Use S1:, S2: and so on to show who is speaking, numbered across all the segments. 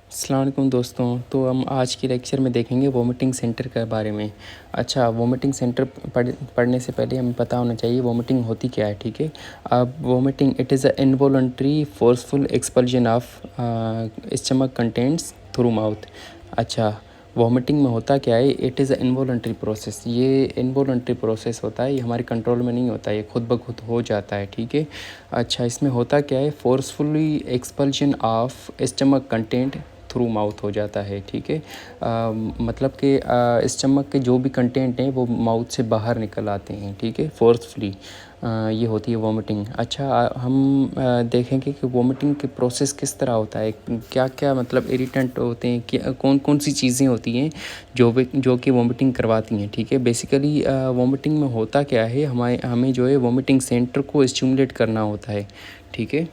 S1: अस्सलाम वालेकुम दोस्तों। तो हम आज के लेक्चर में देखेंगे वोमिटिंग सेंटर के बारे में। अच्छा, वोमिटिंग सेंटर पढ़ने से पहले हमें पता होना चाहिए वोमिटिंग होती क्या है। ठीक है। अब vomiting it is a involuntary forceful expulsion of stomach contents through mouth. अच्छा, वोमिटिंग में होता क्या है, it is a involuntary process. ये इनवॉलंटरी प्रोसेस होता है, ये हमारे कंट्रोल में नहीं होता है, ये खुद ब खुद हो जाता है। ठीक है। अच्छा, इसमें होता क्या है, forcefully expulsion of stomach content through mouth हो जाता है। ठीक है। मतलब कि स्टमक के जो भी कंटेंट हैं वो माउथ से बाहर निकल आते हैं। ठीक है, फोर्सफुली ये होती है वोमिटिंग। अच्छा, हम देखेंगे कि वोमिटिंग के प्रोसेस किस तरह होता है, क्या क्या मतलब इरिटेंट होते हैं, क्या कौन कौन सी चीज़ें होती हैं जो कि वोमिटिंग करवाती हैं। ठीक है। बेसिकली वोमिटिंग में होता क्या है, हमें जो है वोमिटिंग सेंटर को स्टिमुलेट करना होता है। ठीक है।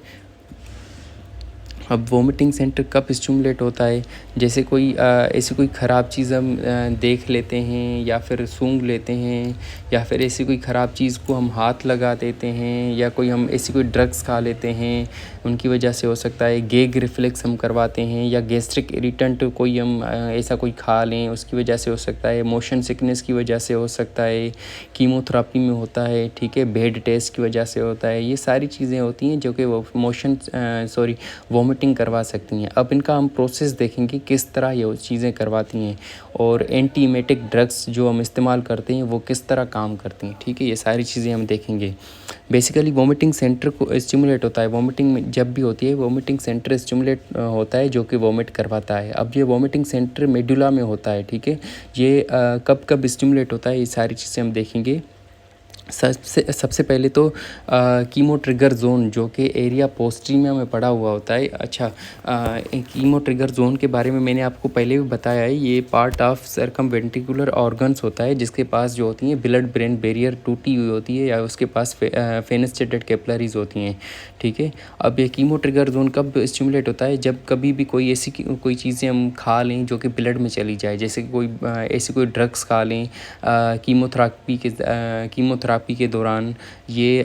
S1: अब वोमिटिंग सेंटर कब स्टिमुलेट होता है, जैसे कोई ऐसी कोई ख़राब चीज़ हम देख लेते हैं या फिर सूंघ लेते हैं, या फिर ऐसी कोई ख़राब चीज़ को हम हाथ लगा देते हैं, या कोई हम ऐसी कोई ड्रग्स खा लेते हैं, उनकी वजह से हो सकता है। गैग रिफ्लेक्स हम करवाते हैं, या गैस्ट्रिक इरिटेंट कोई हम ऐसा कोई खा लें, उसकी वजह से हो सकता है। मोशन सिकनेस की वजह से हो सकता है। कीमोथेरेपी में होता है। ठीक है। बेड टेस्ट की वजह से होता है। ये सारी चीज़ें होती हैं जो कि वो वोमिटिंग करवा सकती हैं। अब इनका हम प्रोसेस देखेंगे किस तरह ये चीज़ें करवाती हैं, और एंटीमेटिक ड्रग्स जो हम इस्तेमाल करते हैं वो किस तरह काम करती हैं। ठीक है, ये सारी चीज़ें हम देखेंगे। बेसिकली वोमिटिंग सेंटर को स्टिमुलेट होता है, वोमिटिंग में जब भी होती है वोमिटिंग सेंटर स्टिमुलेट होता है जो कि वोमिट करवाता है। अब ये वोमिटिंग सेंटर मेडुला में होता है। ठीक है। ये कब कब स्टिमुलेट होता है, ये सारी चीज़ें हम देखेंगे। सबसे पहले तो कीमो ट्रिगर जोन जो कि एरिया पोस्ट्रीमिया में पड़ा हुआ होता है। अच्छा, कीमो ट्रिगर जोन के बारे में मैंने आपको पहले भी बताया है, ये पार्ट ऑफ सर्कमवेंट्रिकुलर ऑर्गन्स होता है जिसके पास जो होती हैं ब्लड ब्रेन बैरियर टूटी हुई होती है, या उसके पास फेनेस्ट्रेटेड कैपिलरीज होती हैं। ठीक है। अब ये कीमो ट्रिगर जोन कब स्टिमुलेट होता है, जब कभी भी कोई ऐसी कोई चीज़ें हम खा लें जो कि ब्लड में चली जाए, जैसे कि कोई ऐसी कोई ड्रग्स खा लें कीमोथेरेपी के दौरान। ये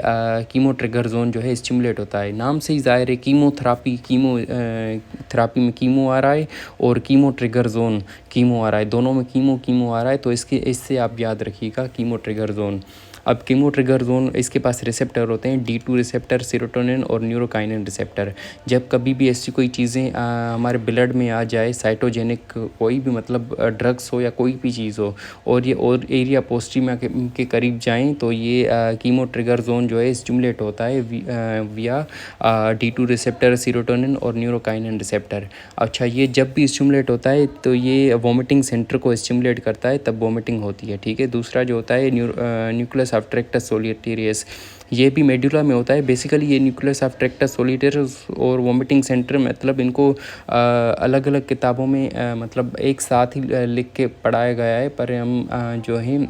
S1: कीमो ट्रिगर जोन जो है स्टिमुलेट होता है। नाम से ही ज़ाहिर है, थेरापी में कीमो आ रहा है, और कीमो ट्रिगर जोन कीमो आ रहा है, दोनों में कीमो आ रहा है। तो इससे आप याद रखिएगा कीमो ट्रिगर जोन। अब कीमो ट्रिगर जोन इसके पास रिसेप्टर होते हैं, D2 रिसेप्टर, सेरोटोनिन और न्यूरोकाइनिन रिसेप्टर। जब कभी भी ऐसी कोई चीज़ें हमारे ब्लड में आ जाए, साइटोजेनिक कोई भी मतलब ड्रग्स हो या कोई भी चीज़ हो, और ये और एरिया पोस्ट्रीमिया के करीब जाएं, तो ये कीमो ट्रिगर जोन जो है स्टिमुलेट होता है विया D2 रिसेप्टर, सेरोटोनिन और न्यूरोकाइनिन रिसेप्टर। अच्छा, ये जब भी स्टिमुलेट होता है तो ये वोमिटिंग सेंटर को स्टिमुलेट करता है, तब वोमिटिंग होती है। ठीक है। दूसरा जो होता है न्यूक्लियस ऑफ ट्रैक्टस सोलिटेरियस, ये भी मेडुला में होता है। बेसिकली ये न्यूक्लियस ऑफ ट्रैक्टस सोलिटेरियस और वोमिटिंग सेंटर मतलब इनको अलग अलग किताबों में मतलब एक साथ ही लिख के पढ़ाया गया है, पर हम जो है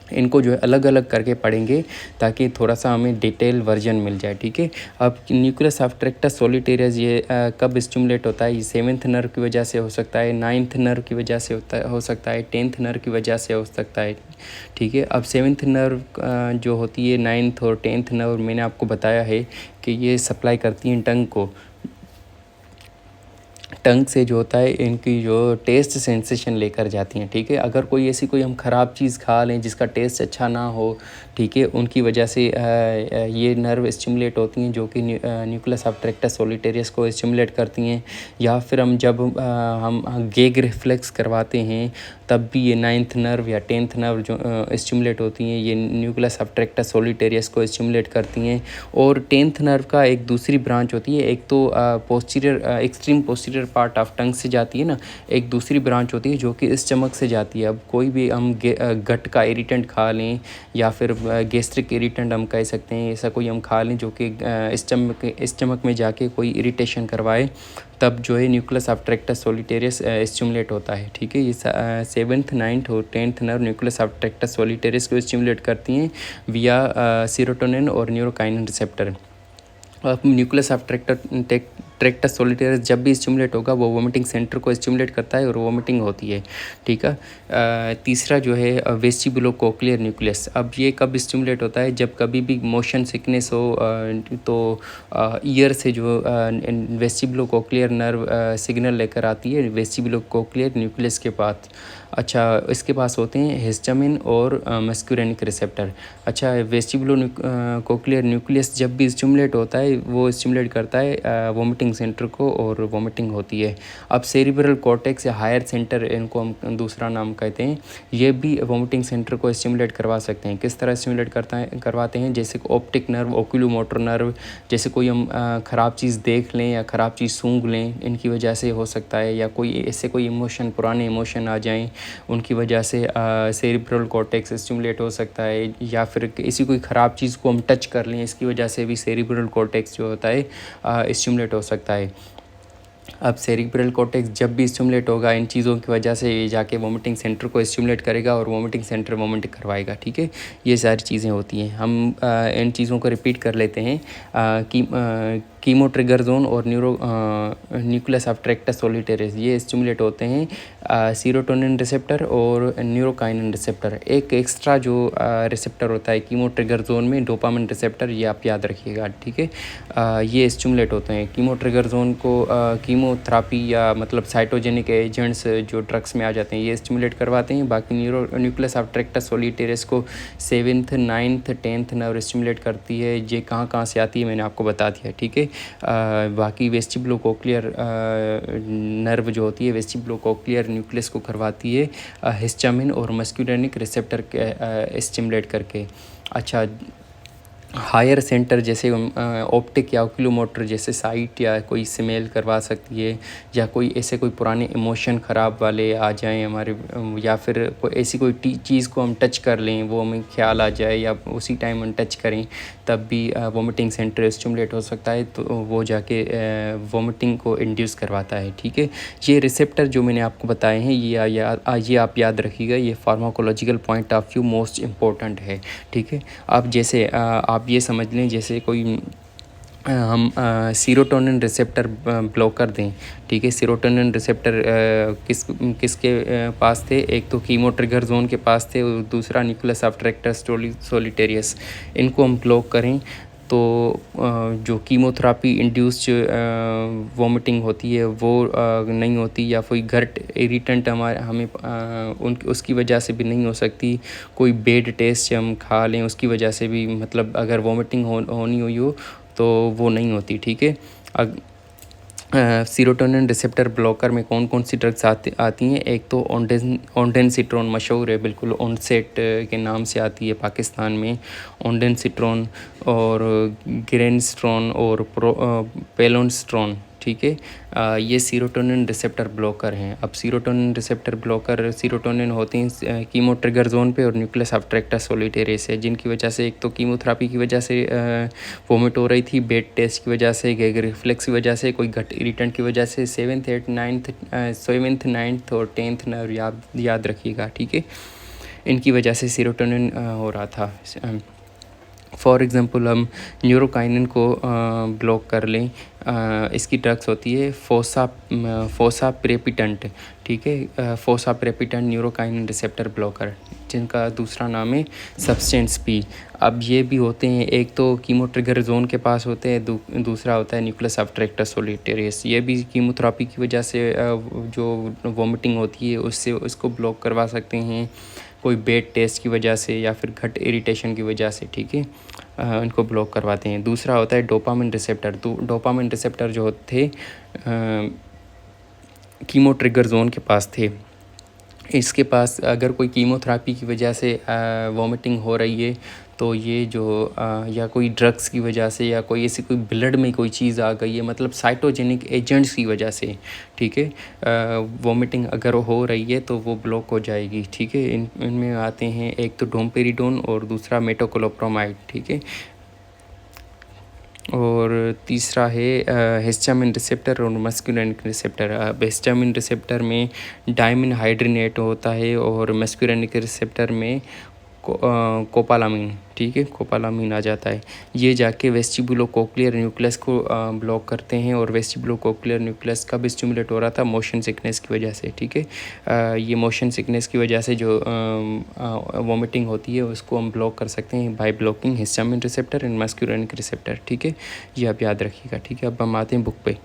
S1: इनको जो है अलग अलग करके पढ़ेंगे ताकि थोड़ा सा हमें डिटेल वर्जन मिल जाए। ठीक है। अब न्यूक्लियस ऑफ ट्रैक्टस सोलिटेरियस ये कब स्टिमुलेट होता है, ये 7th नर्व की वजह से हो सकता है, 9th नर्व की वजह से हो सकता है, 10th नर्व की वजह से हो सकता है। ठीक है। अब 7th नर्व जो होती है, 9th और 10th नर्व मैंने आपको बताया है कि ये सप्लाई करती हैं टंग को। टंग से जो होता है इनकी जो टेस्ट सेंसेशन लेकर जाती हैं। ठीक है। अगर कोई ऐसी कोई हम ख़राब चीज़ खा लें जिसका टेस्ट अच्छा ना हो, ठीक है, उनकी वजह से ये नर्व स्टिमुलेट होती हैं जो कि न्यूक्लियस ऑफ ट्रैक्टस सोलिटेरियस को स्टिमुलेट करती हैं। या फिर जब हम गैग रिफ्लेक्स करवाते हैं, तब भी ये 9th नर्व या 10th नर्व जो स्टिमुलेट होती हैं, ये न्यूक्लियस ऑफ ट्रैक्टस सोलिटेरियस को स्टिमुलेट करती हैं। और 10th नर्व का एक दूसरी ब्रांच होती है, एक तो extreme posterior part of tongue से जाती है ना, एक दूसरी ब्रांच होती है जो कि स्टमक से जाती है। अब कोई भी हम गट का इरिटेंट खा लें, या फिर गैस्ट्रिक इरिटेंट हम कह सकते हैं, ऐसा कोई हम खा लें जो कि स्टमक में जाके कोई इरिटेशन करवाए, तब जो है nucleus of tractus solitarius stimulate होता है। ठीक है। ये 7th 9th और 10th nerve nucleus of tractus solitarius को स्टिमुलेट करती हैं विया सेरोटोनिन और न्यूरोकाइनिन रिसेप्टर। अब न्यूक्लियस ऑफ ट्रैक्टस सोलिटेरियस जब भी स्टिमुलेट होगा वो वोमिटिंग सेंटर को स्टिमुलेट करता है और वोमिटिंग होती है, ठीक है। तीसरा जो है वेस्टिबुलोकोक्लियर न्यूक्लियस, अब ये कब स्टिमुलेट होता है, जब कभी भी मोशन सिकनेस हो तो ईयर से जो वेस्टिबुलोकोक्लियर नर्व सिग्नल लेकर आती है वेस्टिबुलोकोक्लियर न्यूक्लियस के पास। अच्छा, इसके पास होते हैं हिस्टामिन और मस्क्यूरेनिक रिसेप्टर। अच्छा, वेस्टिबुलोकोक्लियर न्यूक्लियस जब भी स्टिमुलेट होता है वो स्टिमुलेट करता है वोमिटिंग सेंटर को और वोमिटिंग होती है। अब सेरिब्रल कॉर्टेक्स या हायर सेंटर, इनको हम दूसरा नाम कहते हैं, ये भी वोमिटिंग सेंटर को स्टिमुलेट करवा सकते हैं। किस तरह स्टिमुलेट करवाते हैं, जैसे ऑप्टिक नर्व, ओक्यूलोमोटर नर्व, जैसे कोई हम ख़राब चीज़ देख लें या ख़राब चीज़ सूंघ लें, इनकी वजह से हो सकता है, या कोई ऐसे कोई इमोशन, पुराने इमोशन आ जाएं, उनकी वजह से सेरिब्रल कॉर्टेक्स स्टिमुलेट हो सकता है, या फिर किसी कोई ख़राब चीज़ को हम टच कर लें, इसकी वजह से भी सेरिब्रल कॉर्टेक्स जो होता है स्टिमुलेट हो सकता है। अब सेरिब्रल कॉर्टेक्स जब भी स्टिमुलेट होगा इन चीज़ों की वजह से ये जाके वोमिटिंग सेंटर को स्टिमुलेट करेगा और वोमिटिंग सेंटर वोमिट करवाएगा, ठीक है। ये सारी चीज़ें होती हैं। हम इन चीज़ों को रिपीट कर लेते हैं कि कीमो ट्रिगर जोन और न्यूक्लियस ऑफ ट्रैक्टस सोलिटेरियस, ये स्टिमुलेट होते हैं सीरोटोनिन रिसेप्टर और न्यूरोकाइनिन रिसेप्टर। एक एक्स्ट्रा जो रिसेप्टर होता है कीमो ट्रिगर जोन में, डोपामिन रिसेप्टर, ये आप याद रखिएगा, ठीक है। ये स्टिमुलेट होते हैं। कीमो ट्रिगर जोन को कीमोथेरापी या मतलब साइटोजेनिक एजेंट्स जो ड्रग्स में आ जाते हैं ये स्टिमुलेट करवाते हैं। बाकी न्यूक्लियस ऑफ ट्रैक्टस सोलिटेरियस को 7th 9th 10th nerve stimulate करती है। ये कहाँ से आती है मैंने आपको बता दिया, ठीक है। बाकी वेस्टिबुलोकोक्लियर नर्व जो होती है वेस्टिबुलोकोक्लियर न्यूक्लियस को करवाती है हिस्टामिन और मस्क्यूरेनिक रिसेप्टर स्टिमुलेट करके। अच्छा, हायर सेंटर जैसे ऑप्टिक या ओक्यूलोमोटर जैसे साइट या कोई स्मेल करवा सकती है, या कोई ऐसे कोई पुराने इमोशन ख़राब वाले आ जाएं हमारे, या फिर ऐसी कोई चीज़ को हम टच कर लें वो हमें ख्याल आ जाए या उसी टाइम हम टच करें, तब भी वोमिटिंग सेंटर स्टिमुलेट हो सकता है, तो वो जाके वोमिटिंग को इंड्यूस करवाता है, ठीक है। ये रिसेप्टर जो मैंने आपको बताए हैं ये आप याद रखिएगा, ये pharmacological point of view most important है, ठीक है। अब जैसे आप ये समझ लें जैसे कोई हम सीरोटोनिन रिसेप्टर ब्लॉकर दें, ठीक है। सीरोटोनिन रिसेप्टर किसके पास थे, एक तो कीमो ट्रिगर जोन के पास थे और दूसरा न्यूक्लियस ऑफ ट्रैक्टस सोलिटेरियस। इनको हम ब्लॉक करें तो जो कीमोथेरापी इंड्यूस्ड वोमिटिंग होती है वो नहीं होती, या कोई गट इरिटेंट हमें उसकी वजह से भी नहीं हो सकती। कोई बेड टेस्ट हम खा लें उसकी वजह से भी, मतलब अगर वोमिटिंग होनी हुई हो तो वो नहीं होती, ठीक है। सीरोटोनिन रिसेप्टर ब्लॉकर में कौन कौन सी ड्रग्स आती हैं, एक तो ओंडेनसिट्रोन मशहूर है, बिल्कुल ओनसेट के नाम से आती है पाकिस्तान में, ओंडेनसिट्रोन और गिरेनस्ट्रोन और पेलोनस्ट्रोन, ठीक है। ये सीरोटोनिन रिसेप्टर ब्लॉकर हैं। अब सीरोटोनिन रिसेप्टर ब्लॉकर सीरोटोनिन होती हैं कीमो ट्रिगर जोन पे और न्यूक्लियस ऑफ ट्रैक्टस सोलिटेरियस है, जिनकी वजह से एक तो कीमोथेरापी की वजह से वोमिट हो रही थी, बेड टेस्ट की वजह से, गैग रिफ्लेक्स की वजह से, कोई गट इरिटेंट की वजह से। 7th 9th और 10th नर्व याद रखिएगा, ठीक है। इनकी वजह से सीरोटोनिन हो रहा था। फॉर एग्ज़ाम्पल हम न्यूरोकाइनिन को ब्लॉक कर लें, इसकी ड्रग्स होती है फोसाप्रेपिटेंट, ठीक है। फोसाप्रेपिटेंट न्यूरोकाइनिन रिसेप्टर ब्लॉकर, जिनका दूसरा नाम है सब्सटेंस पी। अब ये भी होते हैं, एक तो कीमो ट्रिगर जोन के पास होते हैं, दूसरा होता है न्यूक्लियस ऑफ ट्रैक्टस सोलिटेरियस। ये भी कीमोथेरापी की वजह से जो वोमिटिंग होती है उससे उसको ब्लॉक करवा सकते हैं, कोई बेड टेस्ट की वजह से या फिर गट इरिटेशन की वजह से, ठीक है। इनको ब्लॉक करवाते हैं। दूसरा होता है डोपामिन रिसेप्टर। तो डोपामिन रिसेप्टर जो थे कीमो ट्रिगर जोन के पास थे। इसके पास अगर कोई कीमोथेरापी की वजह से वॉमिटिंग हो रही है तो ये जो या कोई ड्रग्स की वजह से या कोई ऐसी कोई ब्लड में कोई चीज़ आ गई है, मतलब साइटोजेनिक एजेंट्स की वजह से, ठीक है, वॉमिटिंग अगर हो रही है तो वो ब्लॉक हो जाएगी, ठीक है। इनमें आते हैं एक तो डोमपेरिडोन और दूसरा मेटोक्लोप्रोमाइड, ठीक है। और तीसरा है हिस्टामिन रिसेप्टर और मस्क्यूरेनिक रिसेप्टर। अब हिस्टामिन रिसेप्टर में डायमिन हाइड्रेनेट होता है और मस्क्यूरेनिक रिसेप्टर में कोपालामीन, ठीक है, कोपालामीन आ जाता है। ये जाके वेस्टिबुलोकोक्लियर न्यूक्लियस को ब्लॉक करते हैं और वेस्टिबुलोकोक्लियर न्यूक्लियस कब स्टिमुलेट हो रहा था? मोशन सिकनेस की वजह से, ठीक है। ये मोशन सिकनेस की वजह से जो वॉमिटिंग होती है उसको हम ब्लॉक कर सकते हैं by blocking histamine receptor and muscarinic receptor, ठीक है। ये आप याद रखिएगा, ठीक है। अब हम आते हैं बुक पे।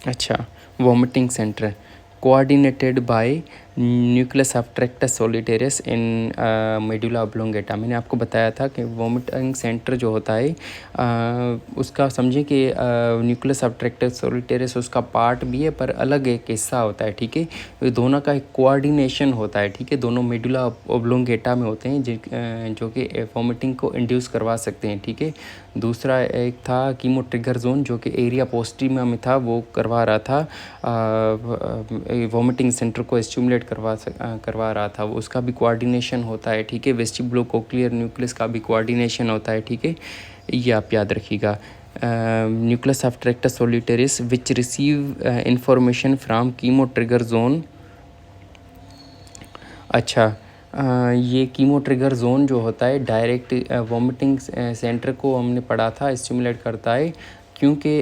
S1: अच्छा, vomiting centre coordinated by nucleus of tractus solitarius in medulla oblongata. मैंने आपको बताया था कि वॉमिटिंग सेंटर जो होता है उसका समझें कि न्यूक्लियस ऑफ ट्रैक्टस सोलिटेरियस उसका पार्ट भी है पर अलग एक हिस्सा होता है, ठीक है। ये दोनों का एक कोऑर्डिनेशन होता है, ठीक है। दोनों मेडुला ऑब्लोंगेटा में होते हैं जो कि वॉमिटिंग को इंड्यूस करवा सकते हैं, ठीक है। दूसरा एक था कीमो ट्रिगर जोन जो कि एरिया पोस्ट्रीमा में था, वो करवा रहा था वॉमिटिंग सेंटर को स्टिमुलेट करवा रहा था। उसका भी कोऑर्डिनेशन होता है, ठीक है। वेस्टिबुलोकोक्लियर न्यूक्लियस का भी कोऑर्डिनेशन होता है, ठीक है। ये आप याद रखिएगा। Nucleus of tractus solitarius which receive information from chemo trigger zone. अच्छा, ये कीमो ट्रिगर जोन जो होता है डायरेक्ट वॉमिटिंग सेंटर को हमने पढ़ा था स्टिमुलेट करता है, क्योंकि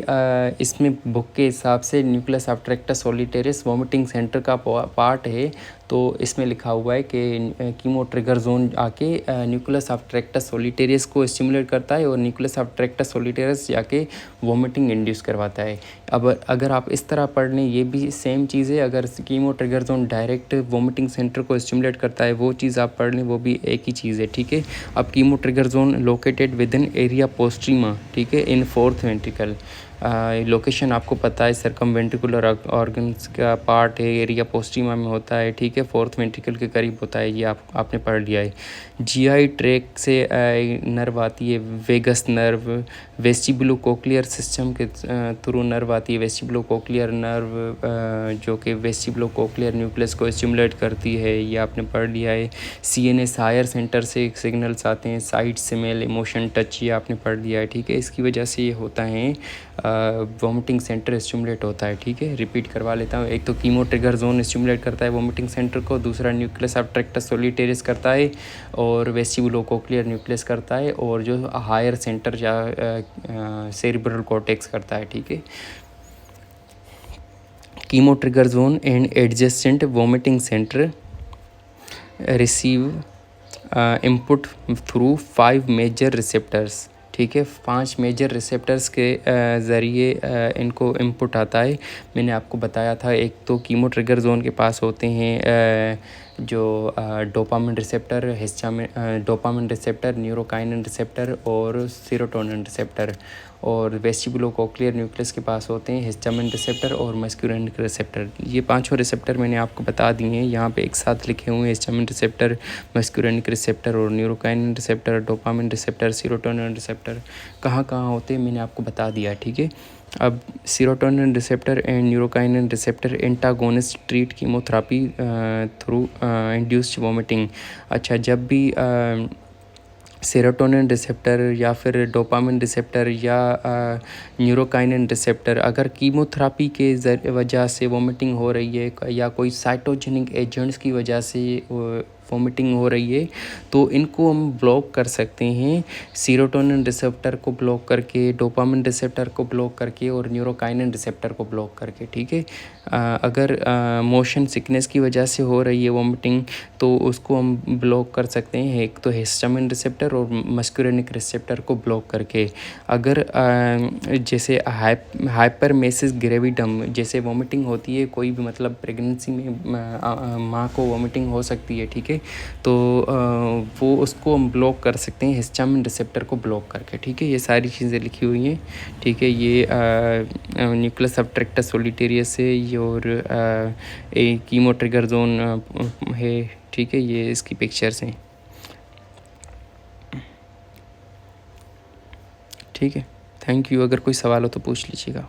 S1: इसमें बुक के हिसाब से nucleus of tractus solitarius vomiting centre का पार्ट है। तो इसमें लिखा हुआ है कि कीमो ट्रिगर जोन आके न्यूक्लियस ऑफ ट्रैक्टस सोलिटेरियस को स्टिमुलेट करता है और न्यूक्लियस ऑफ ट्रैक्टस सोलिटेरियस जाके वॉमिटिंग इंड्यूस करवाता है। अब अगर आप इस तरह पढ़ लें ये भी सेम चीज़ है। अगर chemo trigger zone direct vomiting centre को स्टिमुलेट करता है वो चीज़ आप पढ़ लें वो भी एक ही चीज़ है, ठीक है। अब chemo trigger zone located within area postrema, ठीक है, इन फोर्थ वेंट्रिकल। लोकेशन आपको पता है सर्कम वेंट्रिकुलर ऑर्गन्स का पार्ट है, एरिया पोस्ट्रीमा में होता है, ठीक है। फोर्थ वेंट्रिकल के करीब होता है, ये आपने पढ़ लिया है। जीआई ट्रैक से नर्व आती है, वेगस नर्व, वेस्टिबुलोकोक्लियर सिस्टम के थ्रू नर्व आती है, वेस्टिबुलोकोक्लियर नर्व जो कि वेस्टिबुलोकोक्लियर न्यूक्लियस को स्टिमुलेट करती है, ये आपने पढ़ लिया है। सीएनएस हायर सेंटर से सिग्नल्स आते हैं, साइड स्मेल, इमोशन, टच, ये आपने पढ़ लिया है, ठीक है। इसकी वजह से ये होता है वॉमिटिंग सेंटर स्टिमुलेट होता है, ठीक है। रिपीट करवा लेता हूँ। एक तो कीमो ट्रिगर जोन स्टिमुलेट करता है वॉमिटिंग सेंटर को, दूसरा न्यूक्लियस ऑफ ट्रैक्टस सोलिटेरियस करता है और वेस्टिबुलोकोक्लियर न्यूक्लियस करता है, और जो हायर सेंटर या सेरिब्रल कॉर्टेक्स करता है, ठीक है। Chemo trigger zone and adjacent vomiting centre receive input through 5 major receptors, ठीक है। 5 मेजर रिसेप्टर्स के ज़रिए इनको इनपुट आता है। मैंने आपको बताया था एक तो कीमो ट्रिगर जोन के पास होते हैं जो dopamine receptor, dopamine receptor, neurokinin receptor और सेरोटोनिन रिसेप्टर, और वेस्टिबुलोकोक्लियर न्यूक्लियस के पास होते हैं हिस्टामिन रिसेप्टर और मस्क्यूरेनिक रिसेप्टर। ये पांचों रिसेप्टर मैंने आपको बता दिए हैं, यहाँ पे एक साथ लिखे हुए हैं। हिस्टामिन रिसेप्टर, मस्क्यूरेनिक रिसेप्टर और neurokinin receptor, dopamine receptor, serotonin receptor कहाँ कहाँ होते हैं मैंने आपको बता दिया, ठीक है। अब serotonin receptor and neurokinin receptor antagonist treat chemotherapy through induced vomiting. अच्छा, जब भी सेरोटोनिन रिसेप्टर या फिर डोपामिन रिसेप्टर या न्यूरोकाइनिन रिसेप्टर अगर कीमोथेरेपी के वजह से वॉमिटिंग हो रही है या कोई साइटोजेनिक एजेंट्स की वजह से वॉमिटिंग हो रही है, तो इनको हम ब्लॉक कर सकते हैं सेरोटोनिन रिसेप्टर को ब्लॉक करके, डोपामिन रिसेप्टर को ब्लॉक करके और न्यूरोकाइनिन रिसेप्टर को ब्लॉक करके, ठीक है। अगर मोशन सिकनेस की वजह से हो रही है वॉमिटिंग तो उसको हम ब्लॉक कर सकते हैं, एक तो हिस्टामिन रिसेप्टर और मस्क्यूरेनिक रिसेप्टर को ब्लॉक करके। अगर जैसे हाइपरमेसिस ग्रेविडम जैसे वॉमिटिंग होती है कोई भी, मतलब प्रेगनेंसी में माँ को वॉमिटिंग हो सकती है, ठीक है, तो वो उसको हम ब्लॉक कर सकते हैं हिस्टामिन रिसेप्टर को ब्लॉक करके, ठीक है। ये सारी चीज़ें लिखी हुई हैं, ठीक है। ये न्यूक्लियस ऑफ ट्रैक्टस सोलिटेरियस है और कीमो ट्रिगर जोन है, ठीक है। ये इसकी पिक्चर्स हैं, ठीक है। Thank you. अगर कोई सवाल हो तो पूछ लीजिएगा।